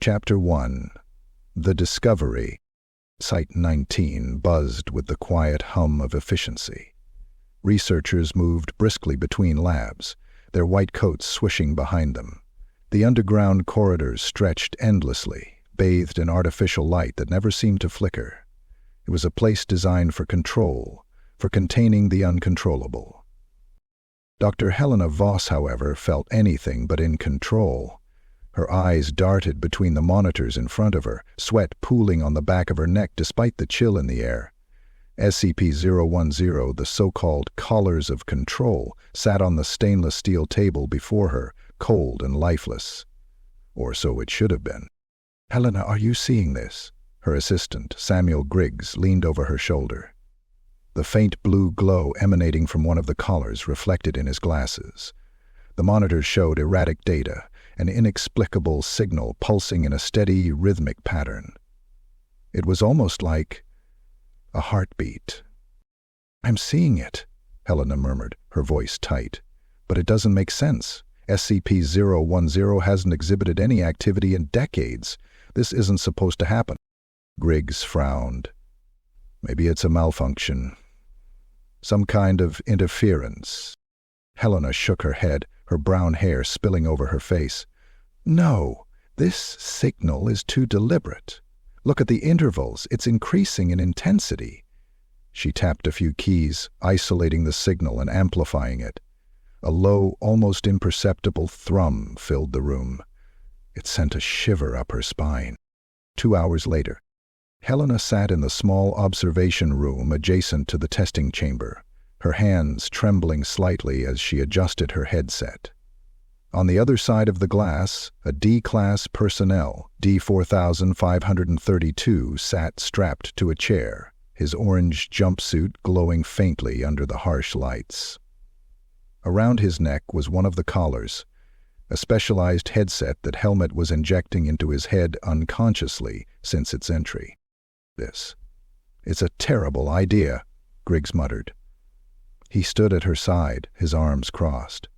Chapter 1. The Discovery. Site 19 buzzed with the quiet hum of efficiency. Researchers moved briskly between labs, their white coats swishing behind them. The underground corridors stretched endlessly, bathed in artificial light that never seemed to flicker. It was a place designed for control, for containing the uncontrollable. Dr. Helena Voss, however, felt anything but in control. Her eyes darted between the monitors in front of her, sweat pooling on the back of her neck despite the chill in the air. SCP-010, the so-called collars of control, sat on the stainless steel table before her, cold and lifeless. Or so it should have been. "Helena, are you seeing this?" Her assistant, Samuel Griggs, leaned over her shoulder. The faint blue glow emanating from one of the collars reflected in his glasses. The monitors showed erratic data, an inexplicable signal pulsing in a steady, rhythmic pattern. It was almost like a heartbeat. "I'm seeing it," Helena murmured, her voice tight. "But it doesn't make sense. SCP-010 hasn't exhibited any activity in decades. This isn't supposed to happen." Griggs frowned. "Maybe it's a malfunction. Some kind of interference." Helena shook her head, her brown hair spilling over her face. "No, this signal is too deliberate. Look at the intervals, it's increasing in intensity." She tapped a few keys, isolating the signal and amplifying it. A low, almost imperceptible thrum filled the room. It sent a shiver up her spine. 2 hours later, Helena sat in the small observation room adjacent to the testing chamber, her hands trembling slightly as she adjusted her headset. On the other side of the glass, a D-Class personnel, D-4532, sat strapped to a chair, his orange jumpsuit glowing faintly under the harsh lights. Around his neck was one of the collars, a specialized headset that Helmet was injecting into his head unconsciously since its entry. "It's a terrible idea," Griggs muttered. He stood at her side, his arms crossed.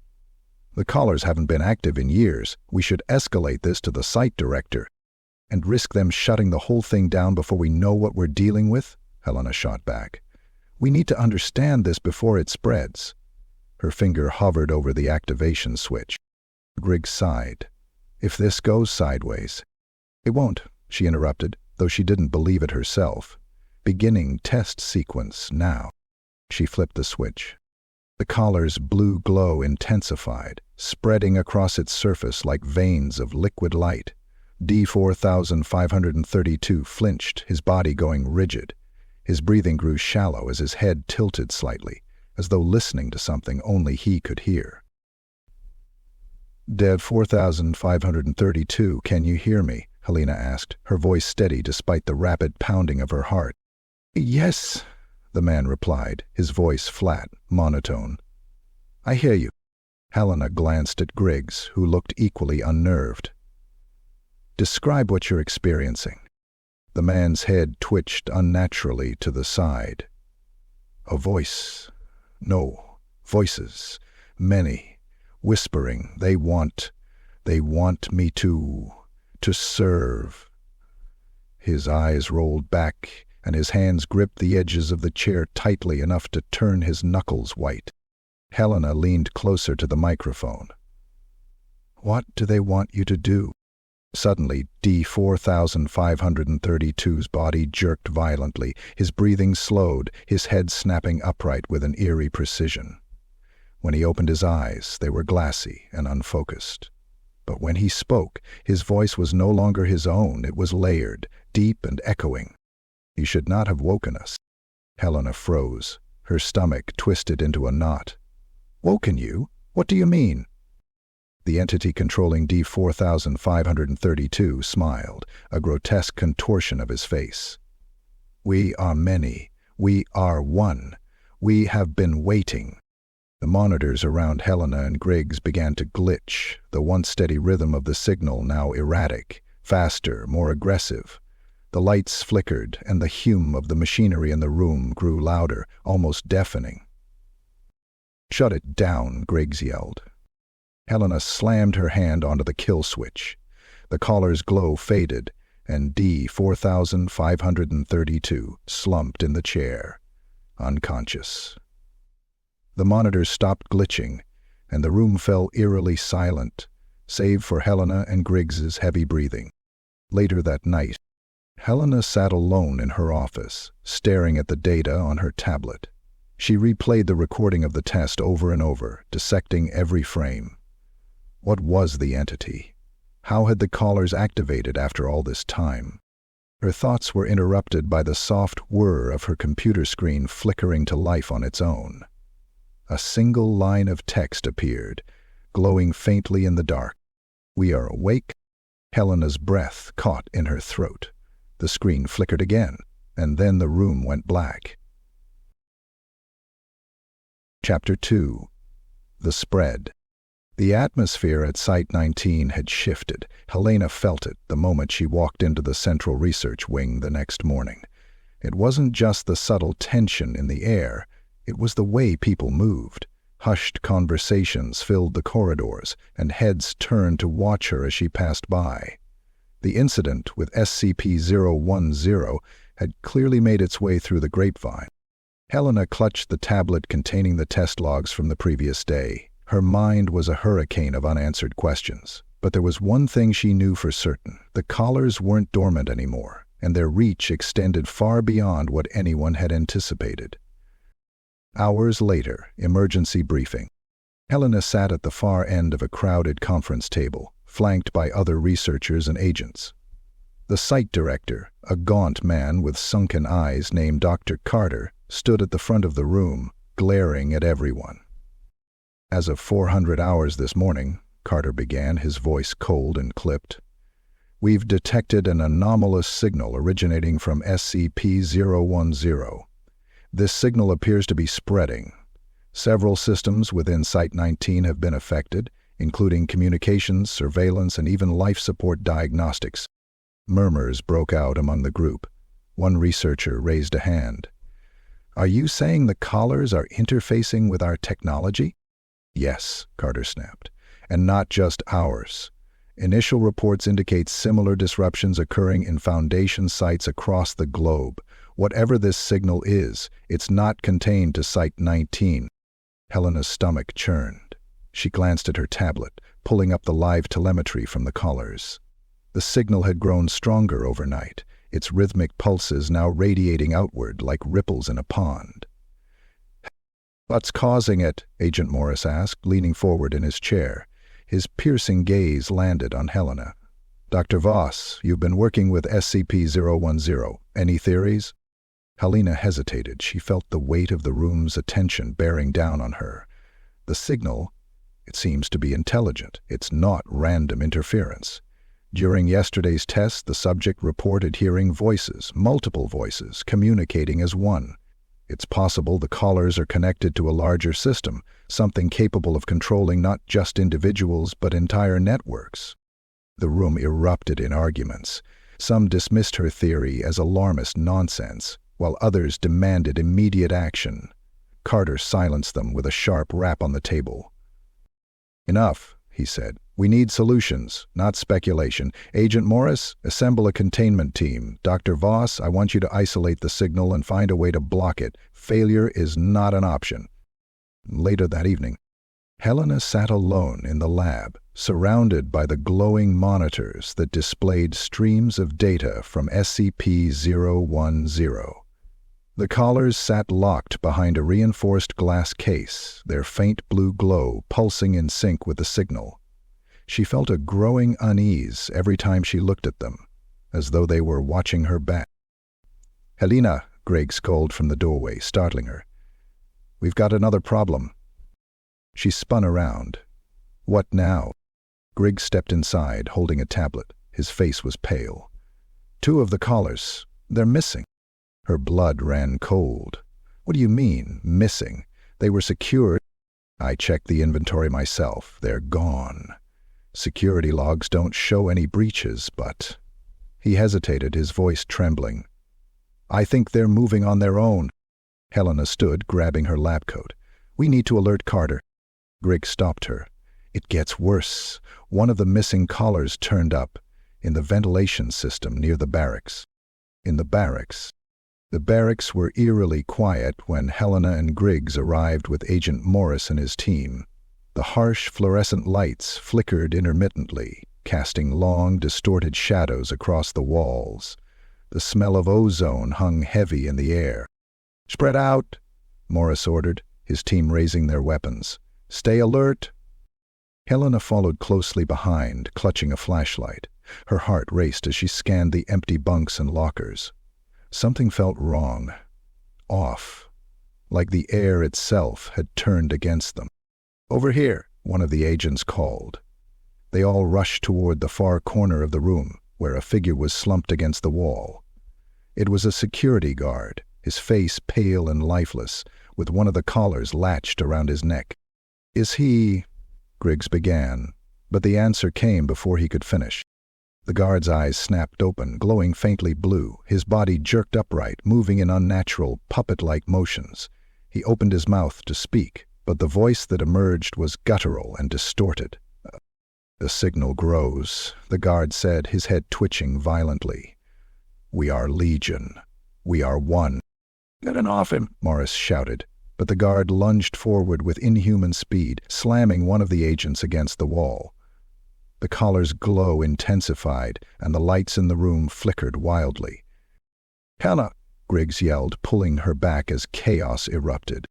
"The collars haven't been active in years. We should escalate this to the site director and risk them shutting the whole thing down before we know what we're dealing with," Helena shot back. "We need to understand this before it spreads." Her finger hovered over the activation switch. Griggs sighed. "If this goes sideways—" "It won't," she interrupted, though she didn't believe it herself. "Beginning test sequence now." She flipped the switch. The collar's blue glow intensified, spreading across its surface like veins of liquid light. D-4532 flinched, his body going rigid. His breathing grew shallow as his head tilted slightly, as though listening to something only he could hear. "D-4532, can you hear me?" Helena asked, her voice steady despite the rapid pounding of her heart. "Yes," the man replied, his voice flat, monotone. "I hear you." Helena glanced at Griggs, who looked equally unnerved. "Describe what you're experiencing." The man's head twitched unnaturally to the side. "A voice. No, voices. Many. Whispering. They want me to serve." His eyes rolled back, and his hands gripped the edges of the chair tightly enough to turn his knuckles white. Helena leaned closer to the microphone. "What do they want you to do?" Suddenly, D-4532's body jerked violently, his breathing slowed, his head snapping upright with an eerie precision. When he opened his eyes, they were glassy and unfocused. But when he spoke, his voice was no longer his own. It was layered, deep and echoing. "You should not have woken us." Helena froze, her stomach twisted into a knot. "Woken you? What do you mean?" The entity controlling D-4532 smiled, a grotesque contortion of his face. "We are many. We are one. We have been waiting." The monitors around Helena and Griggs began to glitch, the once steady rhythm of the signal now erratic, faster, more aggressive. The lights flickered, and the hum of the machinery in the room grew louder, almost deafening. "Shut it down," Griggs yelled. Helena slammed her hand onto the kill switch. The caller's glow faded, and D-4532 slumped in the chair, unconscious. The monitors stopped glitching, and the room fell eerily silent, save for Helena and Griggs's heavy breathing. Later that night, Helena sat alone in her office, staring at the data on her tablet. She replayed the recording of the test over and over, dissecting every frame. What was the entity? How had the callers activated after all this time? Her thoughts were interrupted by the soft whir of her computer screen flickering to life on its own. A single line of text appeared, glowing faintly in the dark. "We are awake." Helena's breath caught in her throat. The screen flickered again, and then the room went black. Chapter 2. The Spread. The atmosphere at Site-19 had shifted. Helena felt it the moment she walked into the Central Research Wing the next morning. It wasn't just the subtle tension in the air, it was the way people moved. Hushed conversations filled the corridors, and heads turned to watch her as she passed by. The incident with SCP-010 had clearly made its way through the grapevine. Helena clutched the tablet containing the test logs from the previous day. Her mind was a hurricane of unanswered questions. But there was one thing she knew for certain. The callers weren't dormant anymore, and their reach extended far beyond what anyone had anticipated. Hours later, emergency briefing. Helena sat at the far end of a crowded conference table, flanked by other researchers and agents. The site director, a gaunt man with sunken eyes named Dr. Carter, stood at the front of the room, glaring at everyone. "As of 400 hours this morning," Carter began, his voice cold and clipped, "we've detected an anomalous signal originating from SCP-010. This signal appears to be spreading. Several systems within Site-19 have been affected, including communications, surveillance, and even life support diagnostics." Murmurs broke out among the group. One researcher raised a hand. "Are you saying the callers are interfacing with our technology?" "Yes," Carter snapped, "and not just ours. Initial reports indicate similar disruptions occurring in Foundation sites across the globe. Whatever this signal is, it's not contained to Site-19. Helena's stomach churned. She glanced at her tablet, pulling up the live telemetry from the callers. The signal had grown stronger overnight, its rhythmic pulses now radiating outward like ripples in a pond. "What's causing it?" Agent Morris asked, leaning forward in his chair. His piercing gaze landed on Helena. "Dr. Voss, you've been working with SCP-010. Any theories?" Helena hesitated. She felt the weight of the room's attention bearing down on her. The signal, it seems to be intelligent. It's not random interference. During yesterday's test, the subject reported hearing voices, multiple voices, communicating as one. It's possible the callers are connected to a larger system, something capable of controlling not just individuals but entire networks. The room erupted in arguments. Some dismissed her theory as alarmist nonsense, while others demanded immediate action. Carter silenced them with a sharp rap on the table. "Enough," he said. "We need solutions, not speculation. Agent Morris, assemble a containment team. Dr. Voss, I want you to isolate the signal and find a way to block it. Failure is not an option." Later that evening, Helena sat alone in the lab, surrounded by the glowing monitors that displayed streams of data from SCP-010. The callers sat locked behind a reinforced glass case, their faint blue glow pulsing in sync with the signal. She felt a growing unease every time she looked at them, as though they were watching her back. "Helena," Griggs called from the doorway, startling her. "We've got another problem." She spun around. "What now?" Griggs stepped inside, holding a tablet. His face was pale. "Two of the callers. They're missing." Her blood ran cold. "What do you mean, missing? They were secured." "I checked the inventory myself. They're gone. Security logs don't show any breaches, but—" He hesitated, his voice trembling. "I think they're moving on their own." Helena stood, grabbing her lab coat. "We need to alert Carter." Griggs stopped her. "It gets worse. One of the missing callers turned up. in the ventilation system near the barracks. In the barracks. The barracks were eerily quiet when Helena and Griggs arrived with Agent Morris and his team. The harsh fluorescent lights flickered intermittently, casting long, distorted shadows across the walls. The smell of ozone hung heavy in the air. "Spread out," Morris ordered, his team raising their weapons. "Stay alert." Helena followed closely behind, clutching a flashlight. Her heart raced as she scanned the empty bunks and lockers. Something felt wrong, off, like the air itself had turned against them. "Over here," one of the agents called. They all rushed toward the far corner of the room, where a figure was slumped against the wall. It was a security guard, his face pale and lifeless, with one of the collars latched around his neck. "Is he—" Griggs began, but the answer came before he could finish. The guard's eyes snapped open, glowing faintly blue, his body jerked upright, moving in unnatural, puppet-like motions. He opened his mouth to speak, but the voice that emerged was guttural and distorted. "The signal grows," the guard said, his head twitching violently. "We are Legion. We are one." "Get it off him," Morris shouted, but the guard lunged forward with inhuman speed, slamming one of the agents against the wall. The collar's glow intensified, and the lights in the room flickered wildly. "Helena!" Griggs yelled, pulling her back as chaos erupted.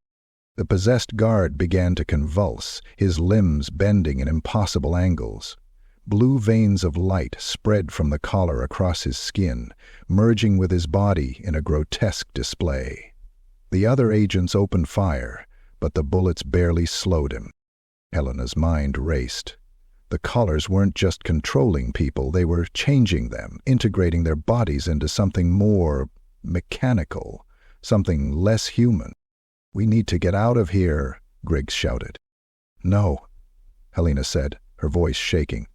The possessed guard began to convulse, his limbs bending in impossible angles. Blue veins of light spread from the collar across his skin, merging with his body in a grotesque display. The other agents opened fire, but the bullets barely slowed him. Helena's mind raced. The collars weren't just controlling people, they were changing them, integrating their bodies into something more mechanical, something less human. "We need to get out of here," Griggs shouted. "No," Helena said, her voice shaking.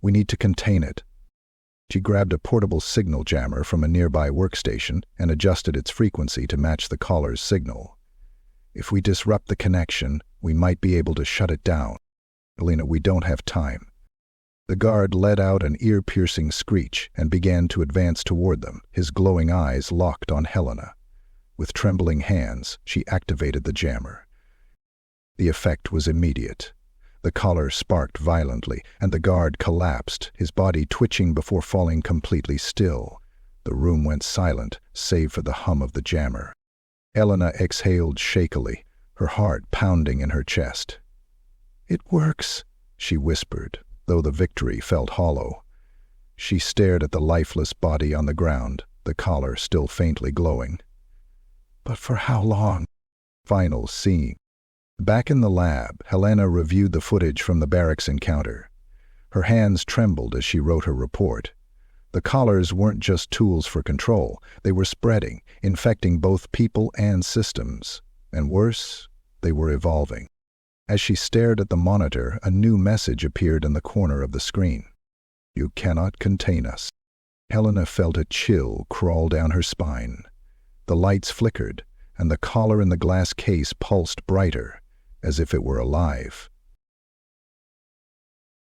"We need to contain it." She grabbed a portable signal jammer from a nearby workstation and adjusted its frequency to match the collar's signal. "If we disrupt the connection, we might be able to shut it down. Helena, we don't have time." The guard let out an ear-piercing screech and began to advance toward them, his glowing eyes locked on Helena. With trembling hands, she activated the jammer. The effect was immediate. The collar sparked violently, and the guard collapsed, his body twitching before falling completely still. The room went silent, save for the hum of the jammer. Helena exhaled shakily, her heart pounding in her chest. "It works," she whispered, though the victory felt hollow. She stared at the lifeless body on the ground, the collar still faintly glowing. But for how long? Final scene. Back in the lab, Helena reviewed the footage from the barracks encounter. Her hands trembled as she wrote her report. The collars weren't just tools for control, they were spreading, infecting both people and systems. And worse, they were evolving. As she stared at the monitor, a new message appeared in the corner of the screen. "You cannot contain us." Helena felt a chill crawl down her spine. The lights flickered, and the collar in the glass case pulsed brighter, as if it were alive.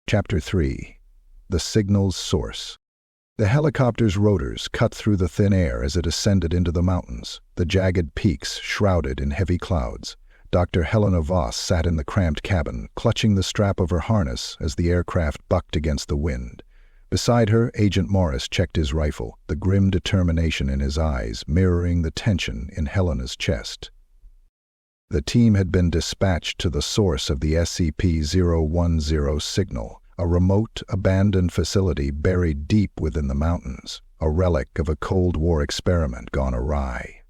Chapter 3. The Signal's Source. The helicopter's rotors cut through the thin air as it ascended into the mountains, the jagged peaks shrouded in heavy clouds. Dr. Helena Voss sat in the cramped cabin, clutching the strap of her harness as the aircraft bucked against the wind. Beside her, Agent Morris checked his rifle, the grim determination in his eyes mirroring the tension in Helena's chest. The team had been dispatched to the source of the SCP-010 signal, a remote, abandoned facility buried deep within the mountains, a relic of a Cold War experiment gone awry.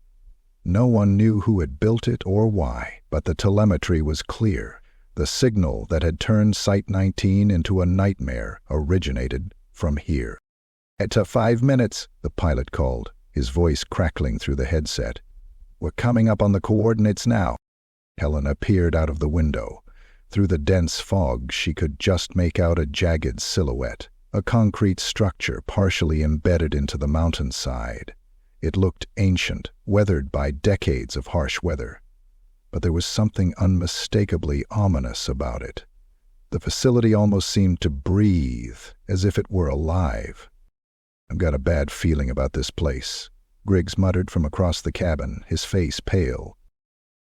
No one knew who had built it or why, but the telemetry was clear. The signal that had turned Site-19 into a nightmare originated from here. "To 5 minutes," the pilot called, his voice crackling through the headset. "We're coming up on the coordinates now." Helena peered out of the window. Through the dense fog, she could just make out a jagged silhouette, a concrete structure partially embedded into the mountainside. It looked ancient, weathered by decades of harsh weather. But there was something unmistakably ominous about it. The facility almost seemed to breathe, as if it were alive. "I've got a bad feeling about this place," Griggs muttered from across the cabin, his face pale.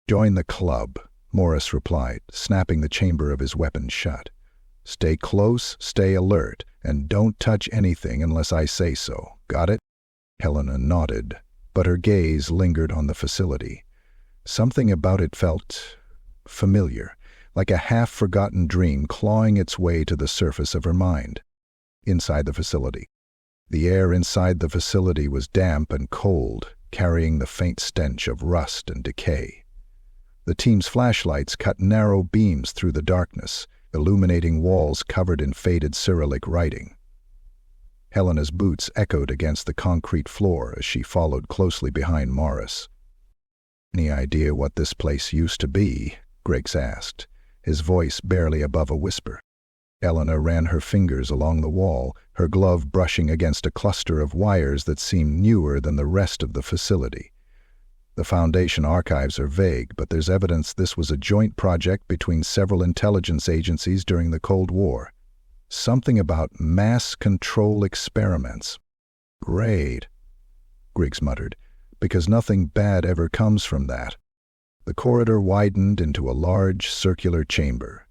"Join the club," Morris replied, snapping the chamber of his weapon shut. "Stay close, stay alert, and don't touch anything unless I say so. Got it?" Helena nodded, but her gaze lingered on the facility. Something about it felt familiar, like a half-forgotten dream clawing its way to the surface of her mind. Inside the facility. The air inside the facility was damp and cold, carrying the faint stench of rust and decay. The team's flashlights cut narrow beams through the darkness, illuminating walls covered in faded Cyrillic writing. Helena's boots echoed against the concrete floor as she followed closely behind Morris. "Any idea what this place used to be?" Griggs asked, his voice barely above a whisper. Helena ran her fingers along the wall, her glove brushing against a cluster of wires that seemed newer than the rest of the facility. "The Foundation archives are vague, but there's evidence this was a joint project between several intelligence agencies during the Cold War. Something about mass control experiments." "Great," Griggs muttered, "because nothing bad ever comes from that." The corridor widened into a large circular chamber.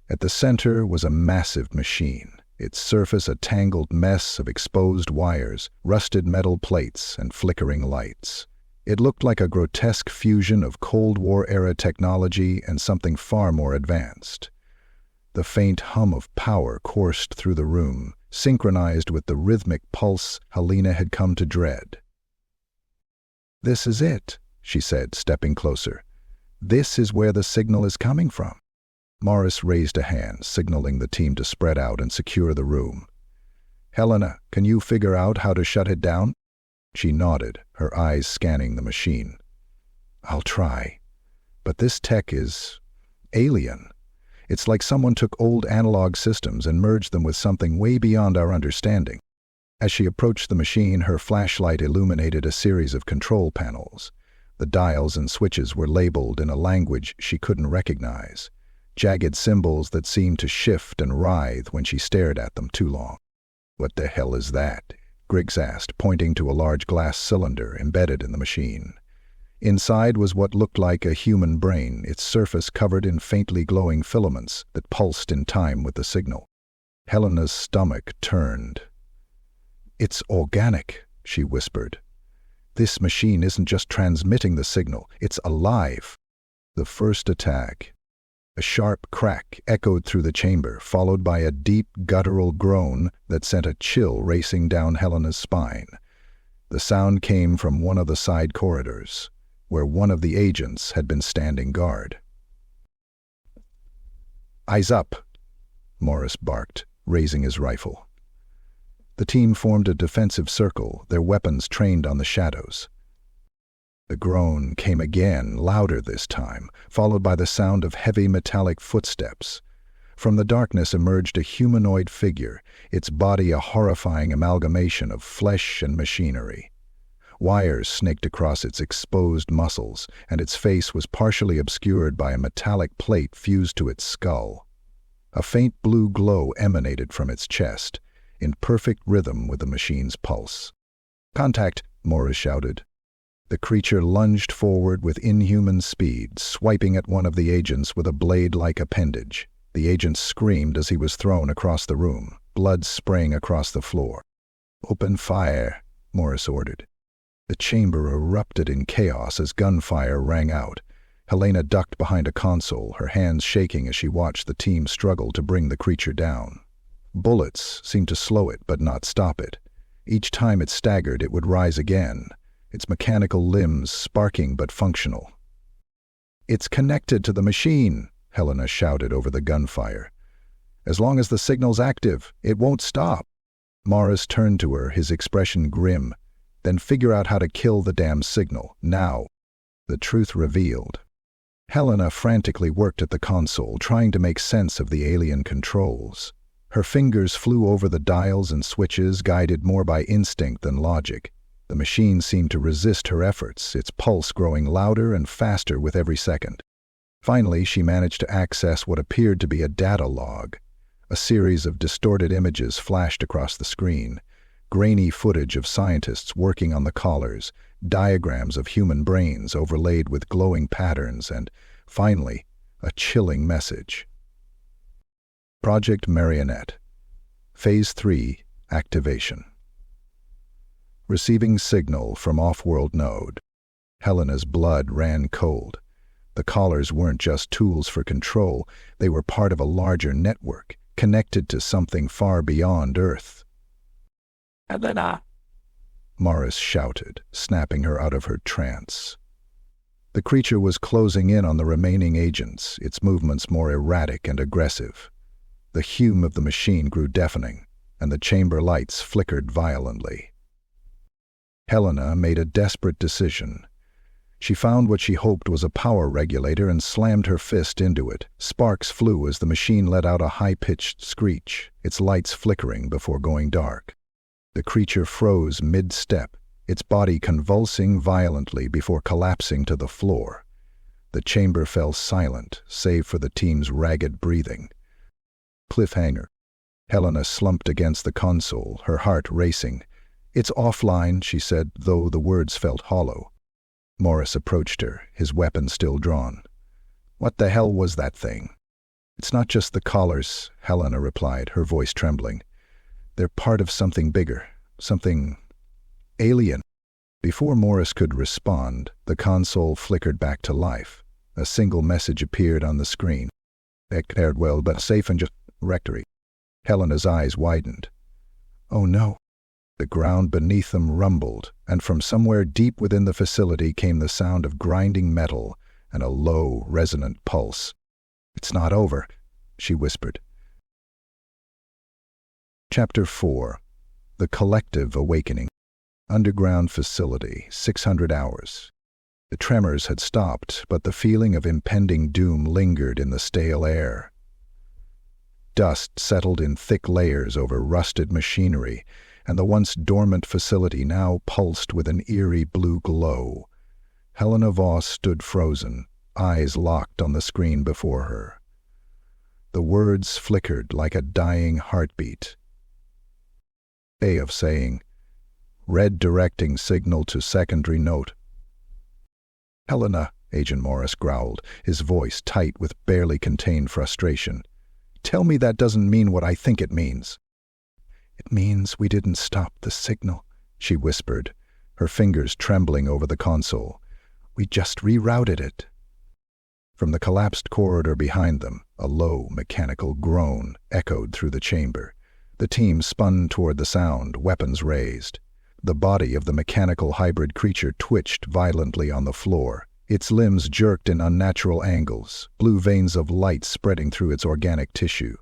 At the center was a massive machine, its surface a tangled mess of exposed wires, rusted metal plates, and flickering lights. It looked like a grotesque fusion of Cold War-era technology and something far more advanced. The faint hum of power coursed through the room, synchronized with the rhythmic pulse Helena had come to dread. "This is it," she said, stepping closer. "This is where the signal is coming from." Morris raised a hand, signaling the team to spread out and secure the room. "Helena, can you figure out how to shut it down?" She nodded, her eyes scanning the machine. "I'll try. But this tech is alien. It's like someone took old analog systems and merged them with something way beyond our understanding." As she approached the machine, her flashlight illuminated a series of control panels. The dials and switches were labeled in a language she couldn't recognize, jagged symbols that seemed to shift and writhe when she stared at them too long. "What the hell is that?" Griggs asked, pointing to a large glass cylinder embedded in the machine. Inside was what looked like a human brain, its surface covered in faintly glowing filaments that pulsed in time with the signal. Helena's stomach turned. "It's organic," she whispered. "This machine isn't just transmitting the signal, it's alive." The first attack. A sharp crack echoed through the chamber, followed by a deep, guttural groan that sent a chill racing down Helena's spine. The sound came from one of the side corridors, where one of the agents had been standing guard. "Eyes up," Morris barked, raising his rifle. The team formed a defensive circle, their weapons trained on the shadows. The groan came again, louder this time, followed by the sound of heavy metallic footsteps. From the darkness emerged a humanoid figure, its body a horrifying amalgamation of flesh and machinery. Wires snaked across its exposed muscles, and its face was partially obscured by a metallic plate fused to its skull. A faint blue glow emanated from its chest, in perfect rhythm with the machine's pulse. "Contact!" Morris shouted. The creature lunged forward with inhuman speed, swiping at one of the agents with a blade-like appendage. The agent screamed as he was thrown across the room, blood spraying across the floor. "Open fire," Morris ordered. The chamber erupted in chaos as gunfire rang out. Helena ducked behind a console, her hands shaking as she watched the team struggle to bring the creature down. Bullets seemed to slow it but not stop it. Each time it staggered, it would rise again, its mechanical limbs sparking but functional. "It's connected to the machine," Helena shouted over the gunfire. "As long as the signal's active, it won't stop." Morris turned to her, his expression grim. "Then figure out how to kill the damn signal, now." The truth revealed. Helena frantically worked at the console, trying to make sense of the alien controls. Her fingers flew over the dials and switches, guided more by instinct than logic. The machine seemed to resist her efforts, its pulse growing louder and faster with every second. Finally, she managed to access what appeared to be a data log. A series of distorted images flashed across the screen. Grainy footage of scientists working on the collars, diagrams of human brains overlaid with glowing patterns, and, finally, a chilling message. Project Marionette. Phase 3, Activation. Receiving signal from off-world node. Helena's blood ran cold. The collars weren't just tools for control, they were part of a larger network, connected to something far beyond Earth. Helena! Morris shouted, snapping her out of her trance. The creature was closing in on the remaining agents, its movements more erratic and aggressive. The hum of the machine grew deafening, and the chamber lights flickered violently. Helena made a desperate decision. She found what she hoped was a power regulator and slammed her fist into it. Sparks flew as the machine let out a high-pitched screech, its lights flickering before going dark. The creature froze mid-step, its body convulsing violently before collapsing to the floor. The chamber fell silent, save for the team's ragged breathing. Cliffhanger. Helena slumped against the console, her heart racing. "It's offline," she said, though the words felt hollow. Morris approached her, his weapon still drawn. "What the hell was that thing?" "It's not just the collars," Helena replied, her voice trembling. "They're part of something bigger, something alien." Before Morris could respond, the console flickered back to life. A single message appeared on the screen. "Paired well, but safe and just rectory." Helena's eyes widened. "Oh no." The ground beneath them rumbled, and from somewhere deep within the facility came the sound of grinding metal and a low, resonant pulse. "It's not over," she whispered. Chapter 4. The Collective Awakening. Underground facility, 600 hours. The tremors had stopped, but the feeling of impending doom lingered in the stale air. Dust settled in thick layers over rusted machinery, and the once dormant facility now pulsed with an eerie blue glow. Helena Voss stood frozen, eyes locked on the screen before her. The words flickered like a dying heartbeat. Way of saying, "Red directing signal to secondary note." "Helena," Agent Morris growled, his voice tight with barely contained frustration. "Tell me that doesn't mean what I think it means." "It means we didn't stop the signal," she whispered, her fingers trembling over the console. "We just rerouted it." From the collapsed corridor behind them, a low, mechanical groan echoed through the chamber. The team spun toward the sound, weapons raised. The body of the mechanical hybrid creature twitched violently on the floor. Its limbs jerked in unnatural angles, blue veins of light spreading through its organic tissue.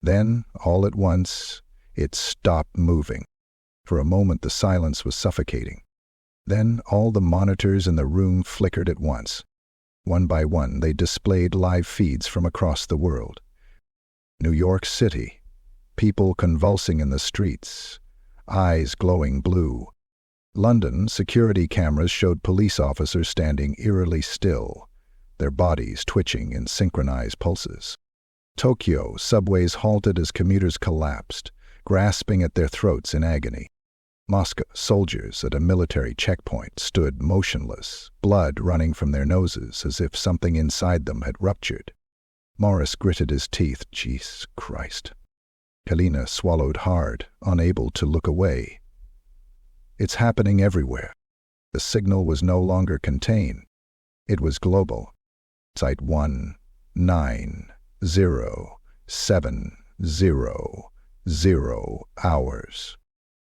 Then, all at once, it stopped moving. For a moment the silence was suffocating. Then all the monitors in the room flickered at once. One by one they displayed live feeds from across the world. New York City. People convulsing in the streets. Eyes glowing blue. London, security cameras showed police officers standing eerily still, their bodies twitching in synchronized pulses. Tokyo, subways halted as commuters collapsed, grasping at their throats in agony. Moscow, soldiers at a military checkpoint stood motionless, blood running from their noses as if something inside them had ruptured. Morris gritted his teeth. "Jesus Christ." Helena swallowed hard, unable to look away. It's happening everywhere. The signal was no longer contained. It was global. Site 19070 hours.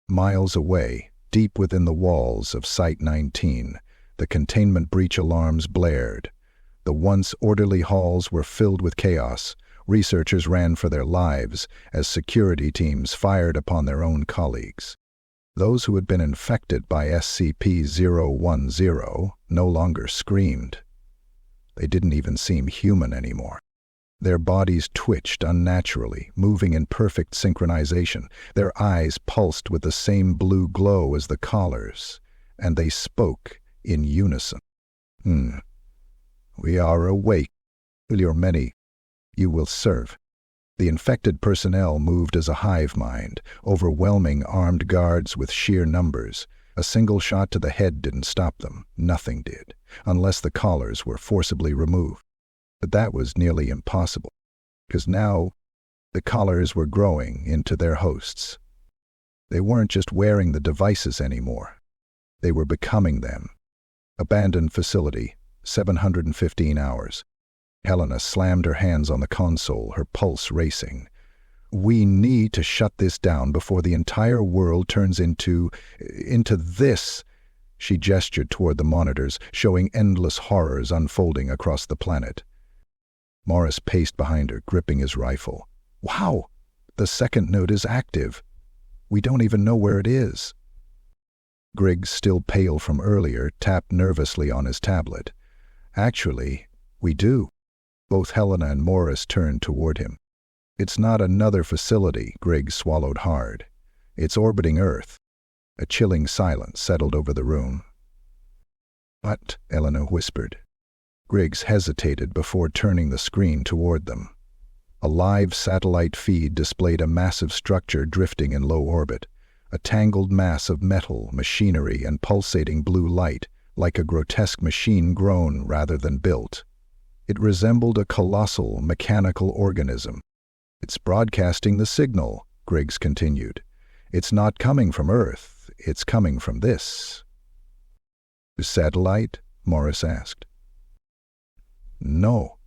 Miles away, deep within the walls of Site 19, the containment breach alarms blared. The once orderly halls were filled with chaos. Researchers ran for their lives as security teams fired upon their own colleagues. Those who had been infected by SCP-010 no longer screamed. They didn't even seem human anymore. Their bodies twitched unnaturally, moving in perfect synchronization. Their eyes pulsed with the same blue glow as the collars, and they spoke in unison. We are awake. Will your many you will serve. The infected personnel moved as a hive mind, overwhelming armed guards with sheer numbers. A single shot to the head didn't stop them. Nothing did, unless the collars were forcibly removed. But that was nearly impossible, because now the collars were growing into their hosts. They weren't just wearing the devices anymore. They were becoming them. Abandoned facility, 715 hours. Helena slammed her hands on the console, her pulse racing. We need to shut this down before the entire world turns into this. She gestured toward the monitors, showing endless horrors unfolding across the planet. Morris paced behind her, gripping his rifle. Wow! The second node is active. We don't even know where it is. Griggs, still pale from earlier, tapped nervously on his tablet. Actually, we do. Both Helena and Morris turned toward him. It's not another facility, Griggs swallowed hard. It's orbiting Earth. A chilling silence settled over the room. What? Helena whispered. Griggs hesitated before turning the screen toward them. A live satellite feed displayed a massive structure drifting in low orbit, a tangled mass of metal, machinery, and pulsating blue light, like a grotesque machine grown rather than built. It resembled a colossal mechanical organism. It's broadcasting the signal, Griggs continued. It's not coming from Earth, it's coming from this. The satellite? Morris asked. No,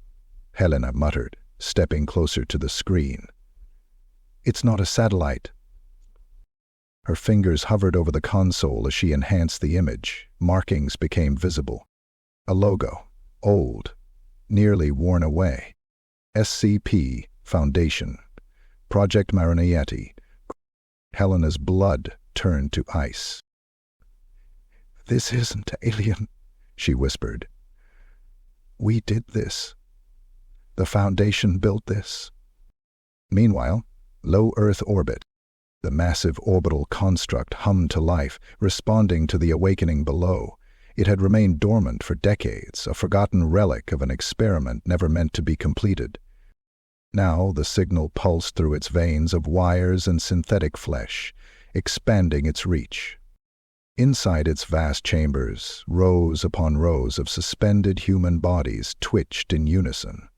Helena muttered, stepping closer to the screen. It's not a satellite. Her fingers hovered over the console as she enhanced the image. Markings became visible. A logo, old, nearly worn away. SCP Foundation. Project Marinetti. Helena's blood turned to ice. This isn't alien, she whispered. We did this. The Foundation built this. Meanwhile, low Earth orbit. The massive orbital construct hummed to life, responding to the awakening below. It had remained dormant for decades, a forgotten relic of an experiment never meant to be completed. Now the signal pulsed through its veins of wires and synthetic flesh, expanding its reach. Inside its vast chambers, rows upon rows of suspended human bodies twitched in unison.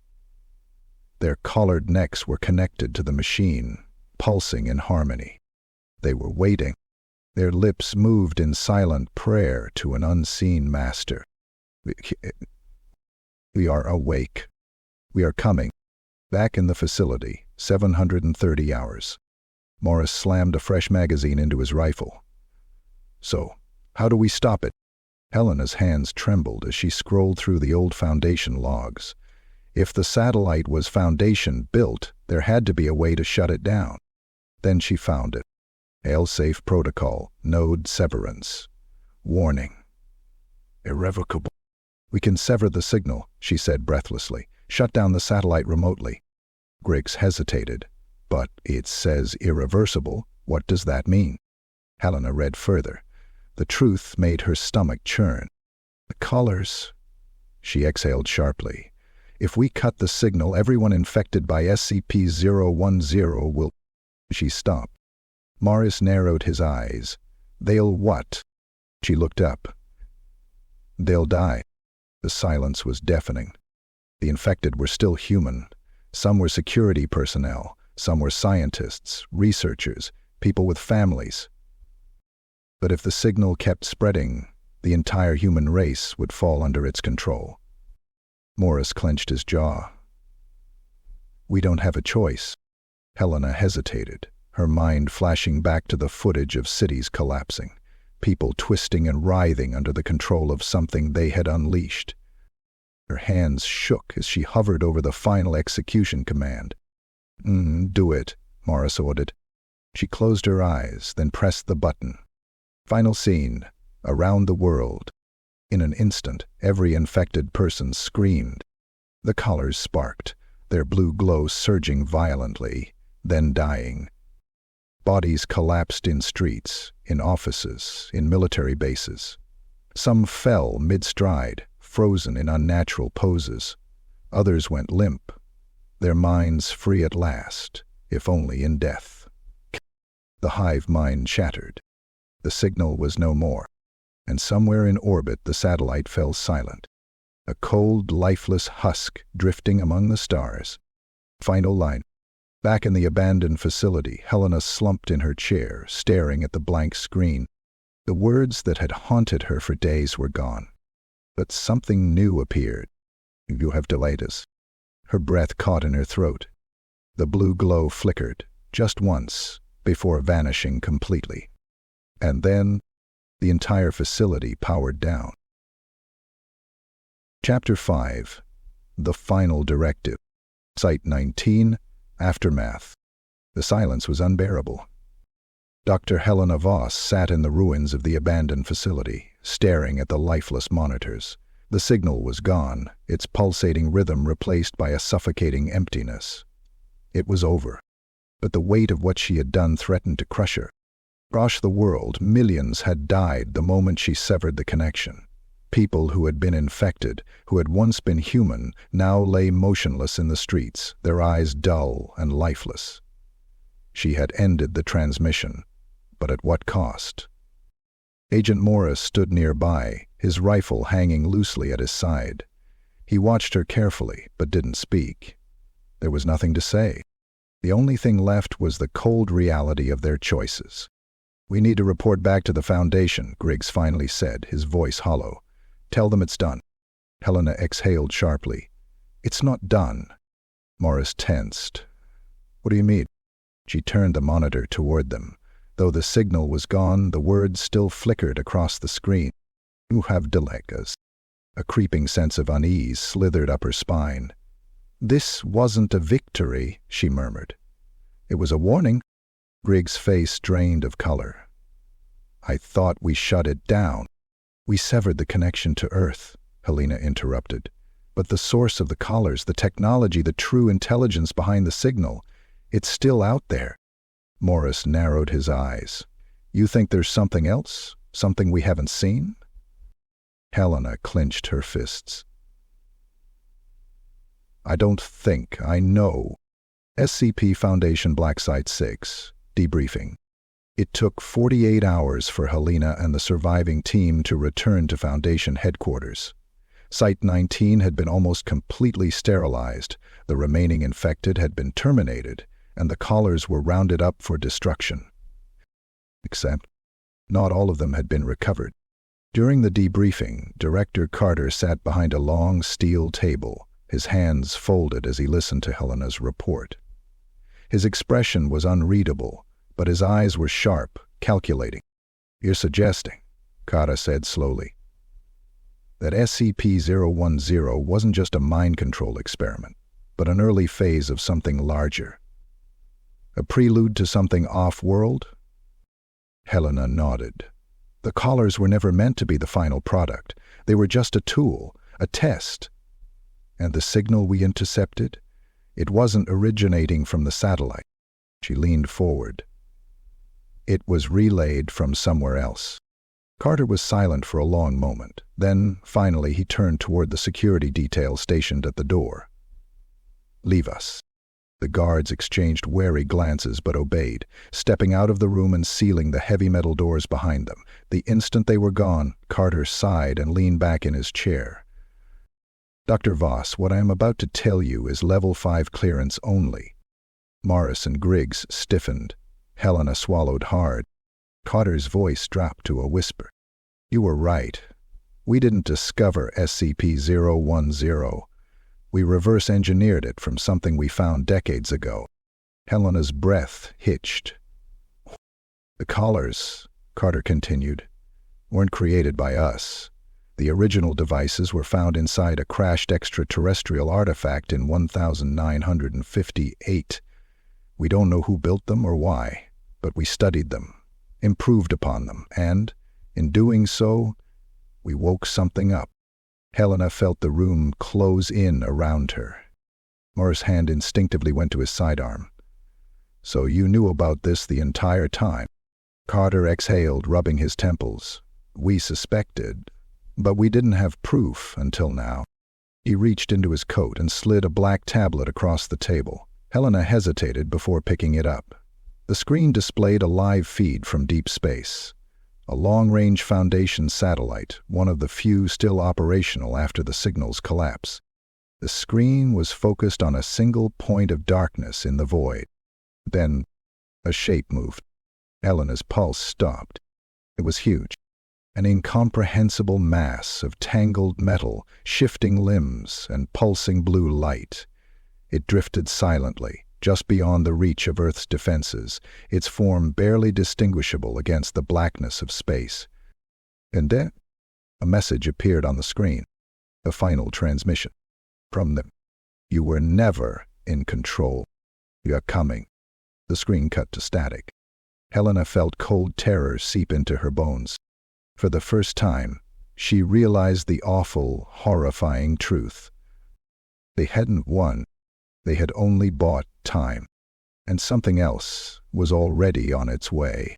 Their collared necks were connected to the machine, pulsing in harmony. They were waiting. Their lips moved in silent prayer to an unseen master. We are awake. We are coming. Back in the facility, 730 hours. Morris slammed a fresh magazine into his rifle. So, how do we stop it? Helena's hands trembled as she scrolled through the old Foundation logs. If the satellite was Foundation built, there had to be a way to shut it down. Then she found it. Fail-safe protocol, node severance. Warning. Irrevocable. We can sever the signal, she said breathlessly. Shut down the satellite remotely. Griggs hesitated. But it says irreversible. What does that mean? Helena read further. The truth made her stomach churn. The colors. She exhaled sharply. If we cut the signal, everyone infected by SCP-010 will... She stopped. Morris narrowed his eyes. They'll what? She looked up. They'll die. The silence was deafening. The infected were still human. Some were security personnel. Some were scientists, researchers, people with families. But if the signal kept spreading, the entire human race would fall under its control. Morris clenched his jaw. We don't have a choice. Helena hesitated, her mind flashing back to the footage of cities collapsing, people twisting and writhing under the control of something they had unleashed. Her hands shook as she hovered over the final execution command. Do it, Morris ordered. She closed her eyes, then pressed the button. Final scene, around the world. In an instant, every infected person screamed. The collars sparked, their blue glow surging violently, then dying. Bodies collapsed in streets, in offices, in military bases. Some fell mid-stride, frozen in unnatural poses. Others went limp. their minds free at last, if only in death. The hive mind shattered. The signal was no more, and somewhere in orbit the satellite fell silent, a cold, lifeless husk drifting among the stars. Final line. Back in the abandoned facility, Helena slumped in her chair, staring at the blank screen. The words that had haunted her for days were gone. But something new appeared. "You have delayed us." Her breath caught in her throat. The blue glow flickered, just once, before vanishing completely. And then, the entire facility powered down. Chapter 5. The Final Directive. Site 19. Aftermath. The silence was unbearable. Dr. Helena Voss sat in the ruins of the abandoned facility, staring at the lifeless monitors. The signal was gone, its pulsating rhythm replaced by a suffocating emptiness. It was over, but the weight of what she had done threatened to crush her. Across the world, millions had died the moment she severed the connection. People who had been infected, who had once been human, now lay motionless in the streets, their eyes dull and lifeless. She had ended the transmission, but at what cost? Agent Morris stood nearby, his rifle hanging loosely at his side. He watched her carefully, but didn't speak. There was nothing to say. The only thing left was the cold reality of their choices. "We need to report back to the Foundation," Griggs finally said, his voice hollow. "Tell them it's done." Helena exhaled sharply. "It's not done." Morris tensed. "What do you mean?" She turned the monitor toward them. Though the signal was gone, the words still flickered across the screen. "You have delayed us." A creeping sense of unease slithered up her spine. "This wasn't a victory," she murmured. "It was a warning." Griggs' face drained of color. "I thought we shut it down." "We severed the connection to Earth," Helena interrupted. "But the source of the collars, the technology, the true intelligence behind the signal, it's still out there." Morris narrowed his eyes. "You think there's something else? Something we haven't seen?" Helena clenched her fists. "I don't think, I know." SCP Foundation Black Site 6. Debriefing. It took 48 hours for Helena and the surviving team to return to Foundation headquarters. Site 19 had been almost completely sterilized, the remaining infected had been terminated, and the collars were rounded up for destruction. Except, not all of them had been recovered. During the debriefing, Director Carter sat behind a long steel table, his hands folded as he listened to Helena's report. His expression was unreadable, but his eyes were sharp, calculating. "You're suggesting," Carter said slowly, "that SCP-010 wasn't just a mind control experiment, but an early phase of something larger. A prelude to something off-world?" Helena nodded. "The collars were never meant to be the final product. They were just a tool, a test. And the signal we intercepted? It wasn't originating from the satellite." She leaned forward. "It was relayed from somewhere else." Carter was silent for a long moment. Then, finally, he turned toward the security detail stationed at the door. "Leave us." The guards exchanged wary glances but obeyed, stepping out of the room and sealing the heavy metal doors behind them. The instant they were gone, Carter sighed and leaned back in his chair. "Dr. Voss, what I am about to tell you is Level 5 clearance only." Morris and Griggs stiffened. Helena swallowed hard. Carter's voice dropped to a whisper. "You were right. We didn't discover SCP-010. We reverse-engineered it from something we found decades ago." Helena's breath hitched. "The collars," Carter continued, "weren't created by us. The original devices were found inside a crashed extraterrestrial artifact in 1958. We don't know who built them or why, but we studied them, improved upon them, and, in doing so, we woke something up." Helena felt the room close in around her. Morris' hand instinctively went to his sidearm. "So you knew about this the entire time?" Carter exhaled, rubbing his temples. "We suspected, but we didn't have proof until now." He reached into his coat and slid a black tablet across the table. Helena hesitated before picking it up. The screen displayed a live feed from deep space. A long-range Foundation satellite, one of the few still operational after the signal's collapse. The screen was focused on a single point of darkness in the void. Then, a shape moved. Helena's pulse stopped. It was huge. An incomprehensible mass of tangled metal, shifting limbs, and pulsing blue light. It drifted silently, just beyond the reach of Earth's defenses, its form barely distinguishable against the blackness of space. And then, a message appeared on the screen. A final transmission. From them. You were never in control. You're coming. The screen cut to static. Helena felt cold terror seep into her bones. For the first time, she realized the awful, horrifying truth. They hadn't won. They had only bought time. And something else was already on its way.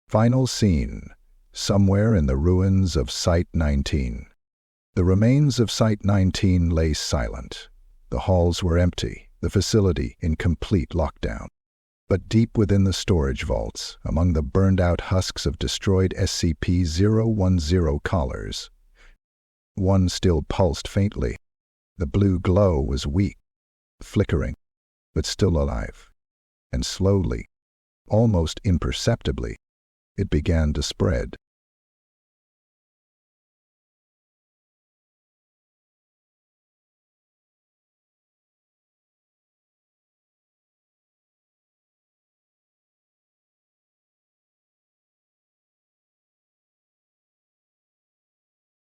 Final scene. Somewhere in the ruins of Site-19. The remains of Site-19 lay silent. The halls were empty, the facility in complete lockdown. But deep within the storage vaults, among the burned-out husks of destroyed SCP-010 collars, one still pulsed faintly. The blue glow was weak, flickering, but still alive. And slowly, almost imperceptibly, it began to spread.